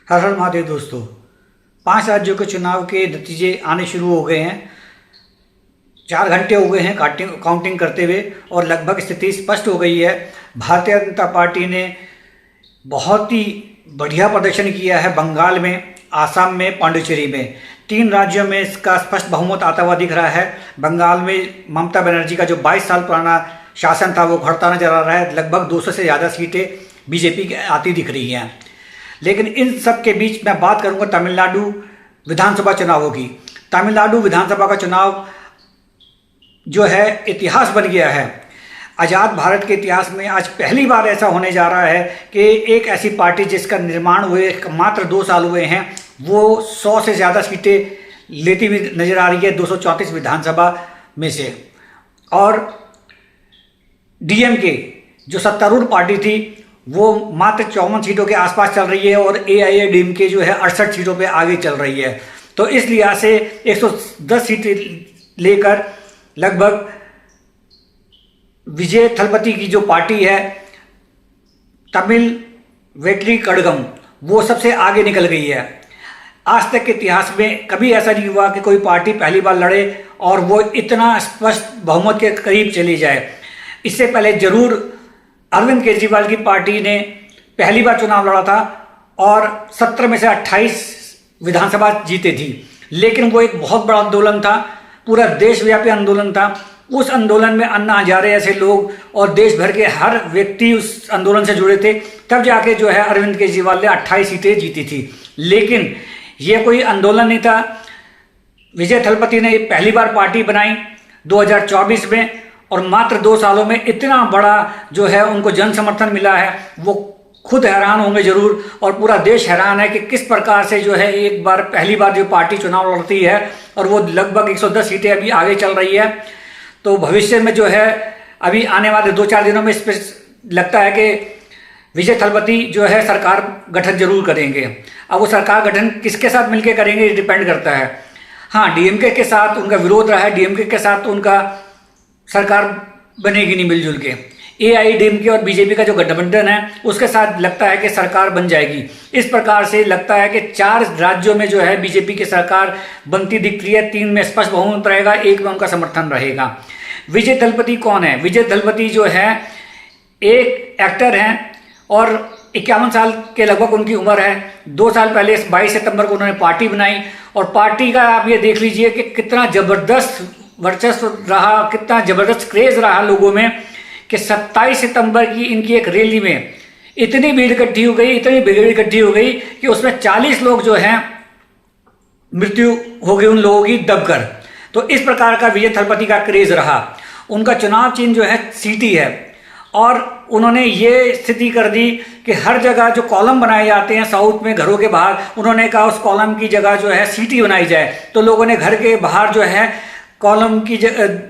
हर हर महादेव दोस्तों। 5 राज्यों के चुनाव के नतीजे आने शुरू हो गए हैं। 4 घंटे हो गए हैं काउंटिंग करते हुए और लगभग स्थिति स्पष्ट हो गई है। भारतीय जनता पार्टी ने बहुत ही बढ़िया प्रदर्शन किया है। बंगाल में, आसाम में, पांडिचेरी में 3 राज्यों में इसका स्पष्ट बहुमत आता हुआ दिख रहा है। बंगाल में ममता बनर्जी का जो 22 साल पुराना शासन था वो घटता नजर आ रहा है। लगभग 200 से ज़्यादा सीटें बीजेपी की आती दिख रही हैं। लेकिन इन सब के बीच मैं बात करूंगा तमिलनाडु विधानसभा चुनावों की। तमिलनाडु विधानसभा का चुनाव जो है इतिहास बन गया है। आज़ाद भारत के इतिहास में आज पहली बार ऐसा होने जा रहा है कि एक ऐसी पार्टी जिसका निर्माण हुए मात्र 2 साल हुए हैं वो 100 से ज़्यादा सीटें लेती हुई नजर आ रही है 234 विधानसभा में से। और डीएमके जो सत्तारूढ़ पार्टी थी वो मात्र 54 सीटों के आसपास चल रही है और एआईएडीएमके जो है 68 सीटों पे आगे चल रही है। तो इस लिहाज से 110 सीटें लेकर लगभग विजय थलपति की जो पार्टी है तमिल वेट्री कड़गम वो सबसे आगे निकल गई है। आज तक के इतिहास में कभी ऐसा नहीं हुआ कि कोई पार्टी पहली बार लड़े और वो इतना स्पष्ट बहुमत के करीब चली जाए। इससे पहले जरूर अरविंद केजरीवाल की पार्टी ने पहली बार चुनाव लड़ा था और 17 में से 28 विधानसभा जीते थी। लेकिन वो एक बहुत बड़ा आंदोलन था, पूरा देशव्यापी आंदोलन था। उस आंदोलन में अन्ना हजारे ऐसे लोग और देश भर के हर व्यक्ति उस आंदोलन से जुड़े थे। तब जाके जो है अरविंद केजरीवाल ने 28 सीटें जीती थी। लेकिन ये कोई आंदोलन नहीं था। विजय थलपति ने पहली बार पार्टी बनाई 2024 में और मात्र 2 सालों में इतना बड़ा जो है उनको जन समर्थन मिला है। वो खुद हैरान होंगे जरूर और पूरा देश हैरान है कि किस प्रकार से जो है एक बार पहली बार जो पार्टी चुनाव लड़ती है और वो लगभग 110 सीटें अभी आगे चल रही है। तो भविष्य में जो है अभी आने वाले 2-4 दिनों में इस पर लगता है कि विजय थलपति जो है सरकार गठन जरूर करेंगे। अब वो सरकार गठन किसके साथ मिलकर करेंगे डिपेंड करता है। हाँ, डीएमके के साथ उनका विरोध रहा है, डीएमके के साथ तो उनका सरकार बनेगी नहीं मिलजुल के। एआईएडीएमके और बीजेपी का जो गठबंधन है उसके साथ लगता है कि सरकार बन जाएगी। इस प्रकार से लगता है कि 4 राज्यों में जो है बीजेपी की सरकार बनती दिख रही है। 3 में स्पष्ट बहुमत रहेगा, 1 में उनका समर्थन रहेगा। विजय थलपति कौन है? विजय थलपति जो है एक एक्टर हैं और 51 साल के लगभग उनकी उम्र है। 2 साल पहले 22 सितंबर को उन्होंने पार्टी बनाई और पार्टी का आप ये देख लीजिए कि कितना जबरदस्त वर्चस्व रहा, कितना जबरदस्त क्रेज रहा लोगों में कि 27 सितंबर की इनकी एक रैली में इतनी भीड़ इकट्ठी हो गई कि उसमें 40 लोग जो हैं मृत्यु हो गई उन लोगों की दबकर। तो इस प्रकार का विजय थलपति का क्रेज रहा। उनका चुनाव चिन्ह जो है सीटी है और उन्होंने ये स्थिति कर दी कि हर जगह जो कॉलम बनाए जाते हैं साउथ में घरों के बाहर, उन्होंने कहा उस कॉलम की जगह जो है सीटी बनाई जाए। तो लोगों ने घर के बाहर जो है कॉलम की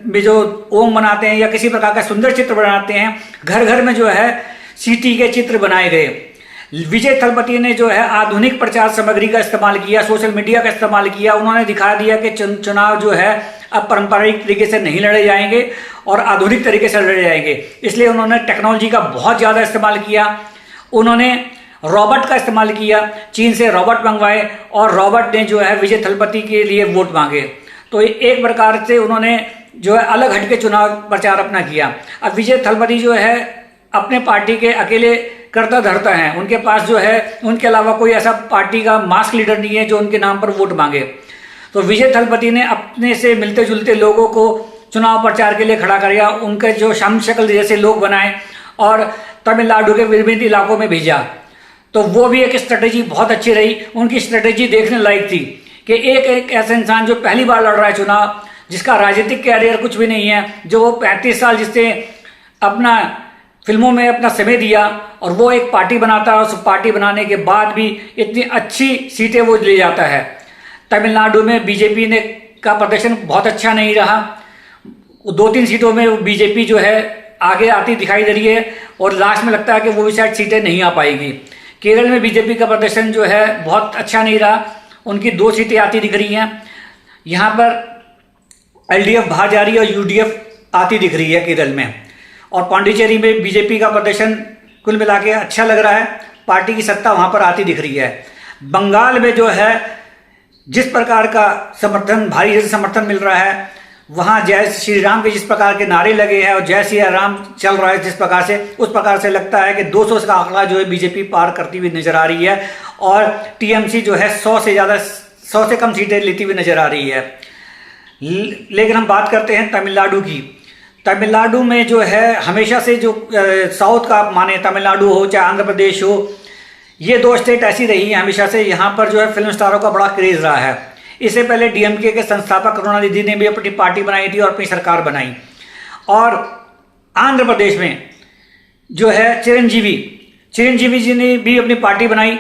में जो ओम बनाते हैं या किसी प्रकार का सुंदर चित्र बनाते हैं, घर घर में जो है सीटी के चित्र बनाए गए। विजय थलपति ने जो है आधुनिक प्रचार सामग्री का इस्तेमाल किया, सोशल मीडिया का इस्तेमाल किया। उन्होंने दिखा दिया कि चुनाव जो है अब पारंपरिक तरीके से नहीं लड़े जाएंगे और आधुनिक तरीके से लड़े जाएंगे। इसलिए उन्होंने टेक्नोलॉजी का बहुत ज़्यादा इस्तेमाल किया। उन्होंने रॉबर्ट का इस्तेमाल किया, चीन से रॉबर्ट मंगवाए और रॉबर्ट ने जो है विजय थलपति के लिए वोट मांगे। तो एक प्रकार से उन्होंने जो है अलग हटके चुनाव प्रचार अपना किया। अब विजय थलपति जो है अपने पार्टी के अकेले करता धरता है। उनके पास जो है उनके अलावा कोई ऐसा पार्टी का मास लीडर नहीं है जो उनके नाम पर वोट मांगे। तो विजय थलपति ने अपने से मिलते जुलते लोगों को चुनाव प्रचार के लिए खड़ा किया, उनके जो शमशक्ल जैसे लोग बनाए और तमिलनाडु के विभिन्न इलाकों में भेजा। तो वो भी एक स्ट्रेटेजी बहुत अच्छी रही। उनकी स्ट्रेटेजी देखने लायक थी कि एक ऐसा इंसान जो पहली बार लड़ रहा है चुनाव, जिसका राजनीतिक कैरियर कुछ भी नहीं है, जो वो 35 साल जिससे अपना फिल्मों में अपना समय दिया और वो एक पार्टी बनाता है। उस पार्टी बनाने के बाद भी इतनी अच्छी सीटें वो ले जाता है। तमिलनाडु में बीजेपी ने का प्रदर्शन बहुत अच्छा नहीं रहा। 2-3 सीटों में बीजेपी जो है आगे आती दिखाई दे रही है और लास्ट में लगता है कि वो भी शायद सीटें नहीं आ पाएगी। केरल में बीजेपी का प्रदर्शन जो है बहुत अच्छा नहीं रहा, उनकी 2 सीटें आती दिख रही हैं। यहाँ पर एलडीएफ बाहर जा रही है और यूडीएफ आती दिख रही है केरल में। और पांडिचेरी में बीजेपी का प्रदर्शन कुल मिला के अच्छा लग रहा है, पार्टी की सत्ता वहाँ पर आती दिख रही है। बंगाल में जो है जिस प्रकार का समर्थन, भारी समर्थन मिल रहा है, वहाँ जय श्री राम के जिस प्रकार के नारे लगे हैं और जय श्री राम चल रहा है जिस प्रकार से, उस प्रकार से लगता है कि 200 का आंकड़ा जो है बीजेपी पार करती हुई नजर आ रही है और टीएमसी जो है 100 से कम सीटें लेती हुई नजर आ रही है। लेकिन हम बात करते हैं तमिलनाडु की। तमिलनाडु में जो है हमेशा से जो साउथ का माने, तमिलनाडु हो चाहे आंध्र प्रदेश हो, ये दो स्टेट ऐसी रही हैं हमेशा से, यहाँ पर जो है फिल्म स्टारों का बड़ा क्रेज रहा है। इससे पहले डीएमके के संस्थापक करुणानिधि ने भी अपनी पार्टी बनाई थी और अपनी सरकार बनाई। और आंध्र प्रदेश में जो है चिरंजीवी जी ने भी अपनी पार्टी बनाई,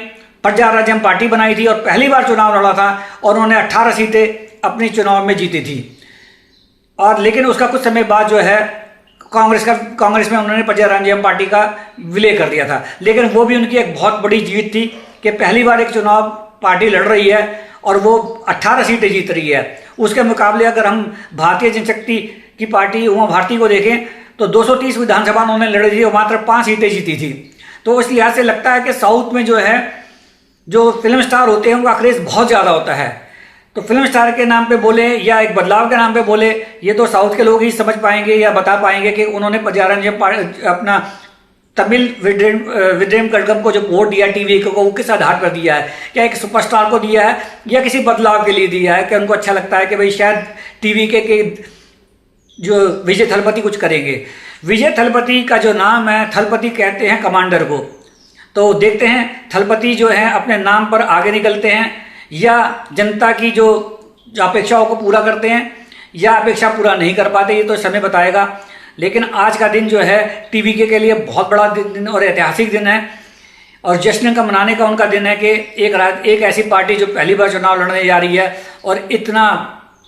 प्रजा राज्यम पार्टी बनाई थी और पहली बार चुनाव लड़ा था और उन्होंने 18 सीटें अपनी चुनाव में जीती थी। और लेकिन उसका कुछ समय बाद जो है कांग्रेस में उन्होंने प्रजा राज्यम पार्टी का विलय कर दिया था। लेकिन वो भी उनकी एक बहुत बड़ी जीत थी कि पहली बार एक चुनाव पार्टी लड़ रही है और वो 18 सीटें जीत रही है। उसके मुकाबले अगर हम भारतीय जनशक्ति की पार्टी उमा भारती को देखें तो 230 विधानसभा उन्होंने लड़ी थी और मात्र 5 सीटें जीती थी। तो इस लिहाज से लगता है कि साउथ में जो है जो फिल्म स्टार होते हैं उनका क्रेज बहुत ज़्यादा होता है। तो फिल्म स्टार के नाम पे बोले या एक बदलाव के नाम पे बोले, ये तो साउथ के लोग ही समझ पाएंगे या बता पाएंगे कि उन्होंने प्रजारंजन अपना तमिल विड्रेम कड़गम को जो वोट दिया टीवी को, वो किस आधार पर दिया है? क्या एक सुपरस्टार को दिया है या किसी बदलाव के लिए दिया है कि उनको अच्छा लगता है कि भाई शायद टीवी के जो विजय थलपति कुछ करेंगे। विजय थलपति का जो नाम है, थलपति कहते हैं कमांडर को। तो देखते हैं थलपति जो है अपने नाम पर आगे निकलते हैं या जनता की जो अपेक्षाओं को पूरा करते हैं या अपेक्षा पूरा नहीं कर पाते, ये तो समय बताएगा। लेकिन आज का दिन जो है टीवी के लिए बहुत बड़ा दिन और ऐतिहासिक दिन है और जश्न का मनाने का उनका दिन है कि एक ऐसी पार्टी जो पहली बार चुनाव लड़ने जा रही है और इतना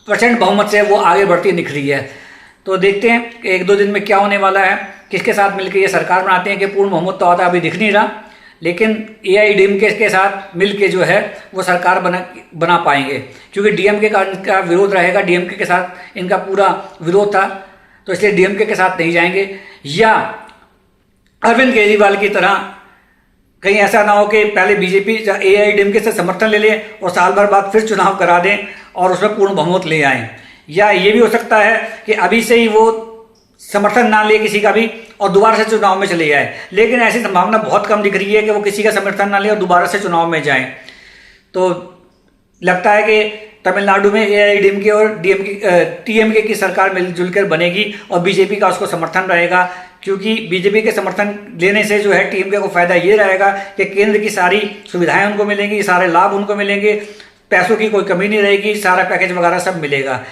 प्रचंड बहुमत से वो आगे बढ़ती दिख रही है। तो देखते हैं कि 1-2 दिन में क्या होने वाला है, किसके साथ मिलकर ये सरकार बनाते हैं कि पूर्ण बहुमत तो आता अभी दिख नहीं रहा, लेकिन एआईडीएमके के साथ मिलके जो है वो सरकार बना पाएंगे, क्योंकि डीएमके का विरोध रहेगा। डीएमके के साथ इनका पूरा विरोध था, तो इसलिए डीएमके के साथ नहीं जाएंगे। या अरविंद केजरीवाल की तरह कहीं ऐसा ना हो कि पहले बीजेपी एआईडीएमके से समर्थन ले लें और साल भर बाद फिर चुनाव करा दें और उसमें पूर्ण बहुमत ले आएँ। या ये भी हो सकता है कि अभी से ही वो समर्थन ना ले किसी का भी और दोबारा से चुनाव में चले जाए। लेकिन ऐसी संभावना बहुत कम दिख रही है कि वो किसी का समर्थन ना ले और दोबारा से चुनाव में जाएं। तो लगता है कि तमिलनाडु में एआईडीएमके और टीएमके की सरकार मिलजुल कर बनेगी और बीजेपी का उसको समर्थन रहेगा, क्योंकि बीजेपी के समर्थन लेने से जो है टीएमके को फायदा ये रहेगा कि केंद्र की सारी सुविधाएं उनको मिलेंगी, सारे लाभ उनको मिलेंगे, पैसों की कोई कमी नहीं रहेगी, सारा पैकेज वगैरह सब मिलेगा।